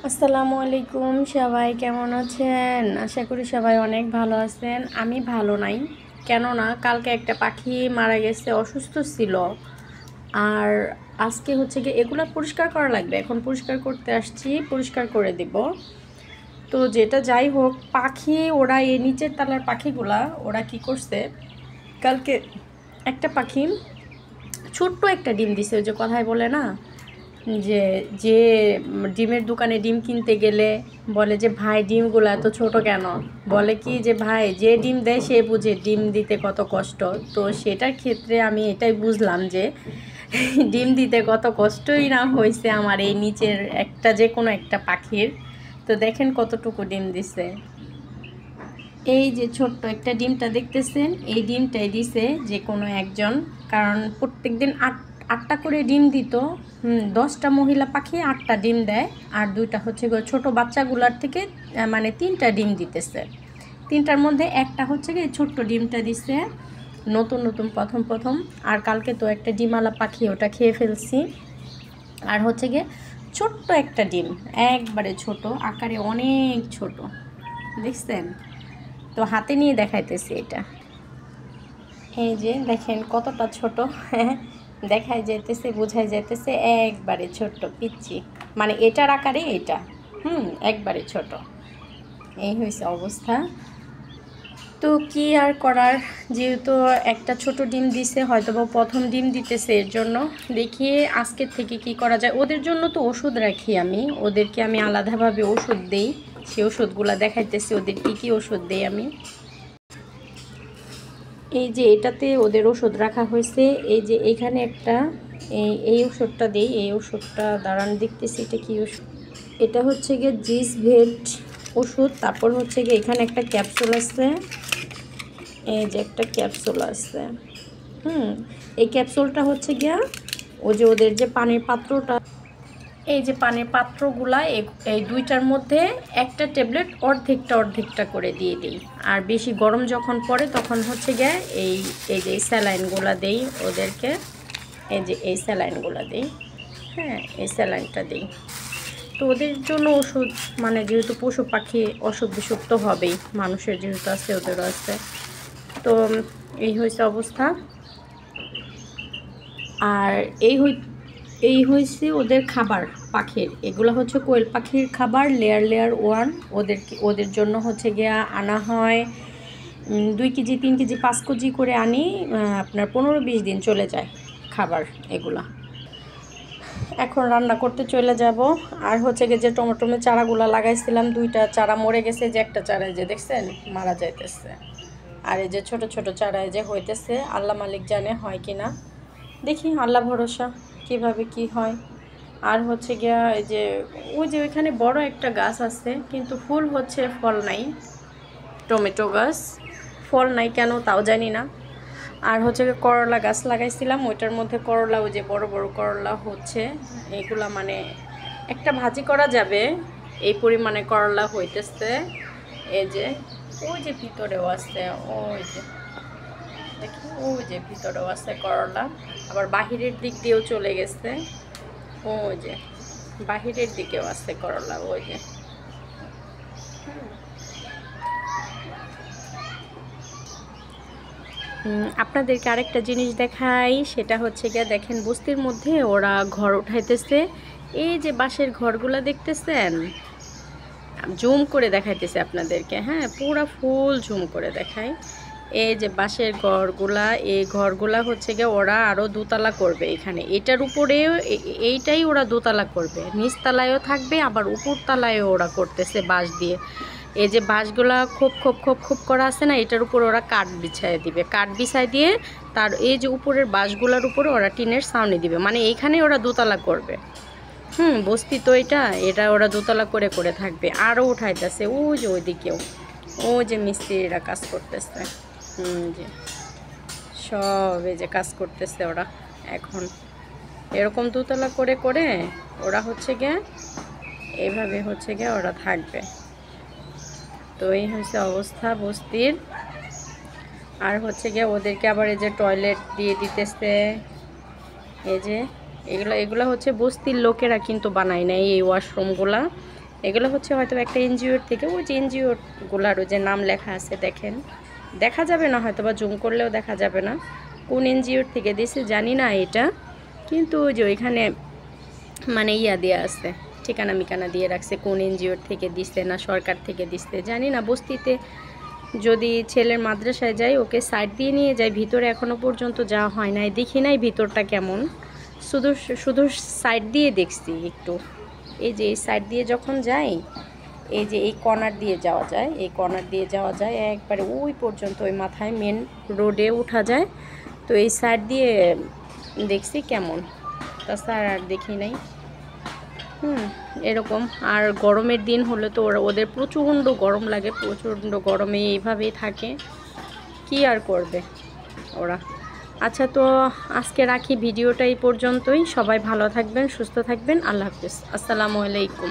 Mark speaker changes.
Speaker 1: আসসালামু আলাইকুম, সবাই কেমন আছেন? আশা করি সবাই অনেক ভালো আছেন। আমি ভালো নাই, কেননা কালকে একটা পাখি মারা গেছে, অসুস্থ ছিল। আর আজকে হচ্ছে গিয়ে এগুলো পরিষ্কার করা লাগবে, এখন পরিষ্কার করতে আসছি, পরিষ্কার করে দিব। তো যেটা যাই হোক, পাখি ওরা এই নিচের তলার পাখিগুলা ওরা কি করছে, কালকে একটা পাখি ছোট্ট একটা ডিম দিছে। ওই যে কথায় বলে না, যে যে ডিমের দোকানে ডিম কিনতে গেলে বলে যে ভাই ডিমগুলো এত ছোট কেন, বলে কি যে ভাই যে ডিম দেয় সে বুঝে ডিম দিতে কত কষ্ট। তো সেটার ক্ষেত্রে আমি এটাই বুঝলাম যে ডিম দিতে কত কষ্টই না হয়েছে আমার এই নিচের একটা যে কোনো একটা পাখির। তো দেখেন কতটুকু ডিম দিছে। এই যে ছোট্ট একটা ডিমটা দেখতেছেন, এই ডিমটাই দিছে যে কোনো একজন, কারণ প্রত্যেক দিন আটটা করে ডিম দিত। 10টা মহিলা পাখি 8টা ডিম দেয়, আর 2টা হচ্ছে ছোটো বাচ্চাগুলার থেকে মানে 3টা ডিম দিতেছে। 3টার মধ্যে একটা হচ্ছে গিয়ে ছোট্ট ডিমটা দিছে, নতুন নতুন প্রথম প্রথম। আর কালকে তো একটা ডিমালা পাখি, ওটা খেয়ে ফেলছি। আর হচ্ছে গিয়ে ছোট্ট একটা ডিম, একবারে ছোট আকারে, অনেক ছোট, দেখছেন? তো হাতে নিয়ে দেখাইতেছি এটা, এই যে দেখেন কতটা ছোট। দেখাই যাইতেছে, বোঝাই যাইতেছে একবারে ছোট্ট পিচ্ছি, মানে এটার আকারে এটা, একবারে ছোট। এই হয়েছে অবস্থা। তো কি আর করার, যেহেতু একটা ছোট ডিম দিছে, হয়তো বা প্রথম ডিম দিতেছে, এর জন্য দেখি আজকের থেকে কি করা যায়। ওদের জন্য তো ওষুধ রাখি আমি, ওদেরকে আমি আলাদাভাবে ওষুধ দেই, সেই ওষুধগুলো দেখাইতেছি ওদের কি কি ওষুধ দেই আমি। এই যে এটাতে ওদের ওষুধ রাখা হয়েছে, এই যে এখানে একটা, এই ওষুধটা দিই, এই ওষুধটা দাঁড়ান দেখতেছি এটা কি ওষুধ। এটা হচ্ছে গিয়ে জিস ভেট ওষুধ। তারপর হচ্ছে গিয়ে এখানে একটা ক্যাপসুল আছে, এই যে একটা ক্যাপসুল আছে। এই ক্যাপসুলটা হচ্ছে গিয়া ও যে ওদের যে পানির পাত্রটা, এই যে পানির পাত্রগুলা, এই দুইটার মধ্যে একটা ট্যাবলেট অর্ধেকটা অর্ধেকটা করে দিয়ে দিই। আর বেশি গরম যখন পড়ে তখন হচ্ছে গিয়ে এই যে স্যালাইনগুলো দেই ওদেরকে, এই যে এই স্যালাইনগুলো দিই, হ্যাঁ এই স্যালাইনটা দিই। তো ওদের জন্য ওষুধ, মানে যেহেতু পশু পাখি অসুখ বিসুখ তো হবেই, মানুষের যেহেতু আছে ওদেরও আছে। তো এই হয়েছে অবস্থা। আর এই হয়েছে ওদের খাবার পাখির, এগুলো হচ্ছে কোয়েল পাখির খাবার, লেয়ার লেয়ার ওয়ান। ওদের জন্য হচ্ছে গিয়া আনা হয় 2 কেজি 3 কেজি 5 কেজি করে আনি, আপনার 15-20 দিন চলে যায় খাবার এগুলা। এখন রান্না করতে চলে যাব। আর হচ্ছে গিয়ে যে টমেটোমের চারাগুলো লাগাইছিলাম, 2টা চারা মরে গেছে, যে একটা চারায় যে দেখছেন মারা যাইতেছে। আর এই যে ছোট ছোট চারায় যে হইতেছে, আল্লাহ মালিক জানে হয় কি না, দেখি আল্লাহ ভরসা কিভাবে কি হয়। আর হচ্ছে গিয়া এই যে ওই যে ওইখানে বড় একটা গাছ আছে, কিন্তু ফুল হচ্ছে, ফল নাই। টমেটো গাছ, ফল নাই কেন তাও জানি না। আর হচ্ছে করলা গাছ লাগাইছিলাম, ওইটার মধ্যে করলা, ওই যে বড় বড় করলা হচ্ছে, এগুলা মানে একটা ভাজি করা যাবে এই পরিমাণে করলা হইতেছে। এই যে ওই যে ভিতরেও আছে, ওই যে দেখি ওই যে ভিতরেও আছে করলা, আবার বাহিরের দিক দিয়েও চলে গেছে, ওই যে বাহিরের দিকেও আছে করলা, ওই যে। আপনাদেরকে আরেকটা জিনিস দেখাই, সেটা হচ্ছে গিয়ে দেখেন বস্তির মধ্যে ওরা ঘর উঠাইতেছে। এই যে বাঁশের ঘরগুলা দেখতেছেন, জুম করে দেখাইতেছে আপনাদেরকে, হ্যাঁ পুরা ফুল জুম করে দেখাই। এই যে বাঁশের ঘরগুলা, এই ঘরগুলা হচ্ছে গিয়ে ওরা আরও দোতলা করবে এখানে, এটার উপরে এইটাই ওরা দোতলা করবে, নিচতলায়ও থাকবে, আবার উপরতলায়ও ওরা করতেছে বাঁশ দিয়ে। এই যে বাঁশগুলা খোপ খোপ খোপ খোপ করা আছে না, এটার উপর ওরা কাঠ বিছাই দিবে, কাঠ বিছাই দিয়ে তার এই যে উপরের বাঁশগুলার উপরে ওরা টিনের ছাউনি দিবে, মানে এইখানে ওরা দোতলা করবে। বস্তি তো এটা ওরা দোতলা করে করে থাকবে। আরও উঠাইতেছে ওই যে ওইদিকেও, ওই যে মিস্ত্রিরা কাজ করতেছে, যে সব এই যে কাজ করতেছে ওরা এখন, এরকম দোতলা করে করে ওরা হচ্ছে গিয়ে এইভাবে হচ্ছে গিয়ে ওরা থাকবে। তো এই হচ্ছে অবস্থা বস্তির। আর হচ্ছে গিয়ে ওদেরকে আবার এই যে টয়লেট দিয়ে দিতেছে, এই যে এগুলো হচ্ছে বস্তির লোকেরা কিন্তু বানায় না এই ওয়াশরুমগুলা, এগুলো হচ্ছে হয়তো একটা এনজিওর থেকে, ওই যে এনজিওগুলারও যে নাম লেখা আছে দেখেন, দেখা যাবে না হয়তো বা জুম করলেও দেখা যাবে না কোন এনজিওর থেকে দিয়েছে জানি না এটা, কিন্তু ওই যে ওইখানে মানে ইয়া দেওয়া আছে, ঠিকানা মিকানা দিয়ে রাখছে কোন এনজিওর থেকে দিছে না সরকার থেকে দিচ্ছে জানি না। বস্তিতে যদি ছেলের মাদ্রাসায় যাই ওকে সাইড দিয়ে নিয়ে যাই, ভিতরে এখনও পর্যন্ত যাওয়া হয় নাই, দেখি নাই ভিতরটা কেমন, শুধু শুধু সাইড দিয়ে দেখছি একটু। এই যে এই সাইড দিয়ে যখন যাই, এই যে এই কর্নার দিয়ে যাওয়া যায়, এই কর্নার দিয়ে যাওয়া যায় একবারে ওই পর্যন্ত, ওই মাথায় মেন রোডে ওঠা যায়। তো এই সাইড দিয়ে দেখছি কেমন, তাছাড়া আর দেখি নাই। এরকম। আর গরমের দিন হলে তো ওদের প্রচণ্ড গরম লাগে, প্রচণ্ড গরমে এইভাবেই থাকে, কি আর করবে ওরা। আচ্ছা, তো আজকে রাখি ভিডিওটা এই পর্যন্তই। সবাই ভালো থাকবেন, সুস্থ থাকবেন, আল্লাহ হাফিজ, আসসালামু আলাইকুম।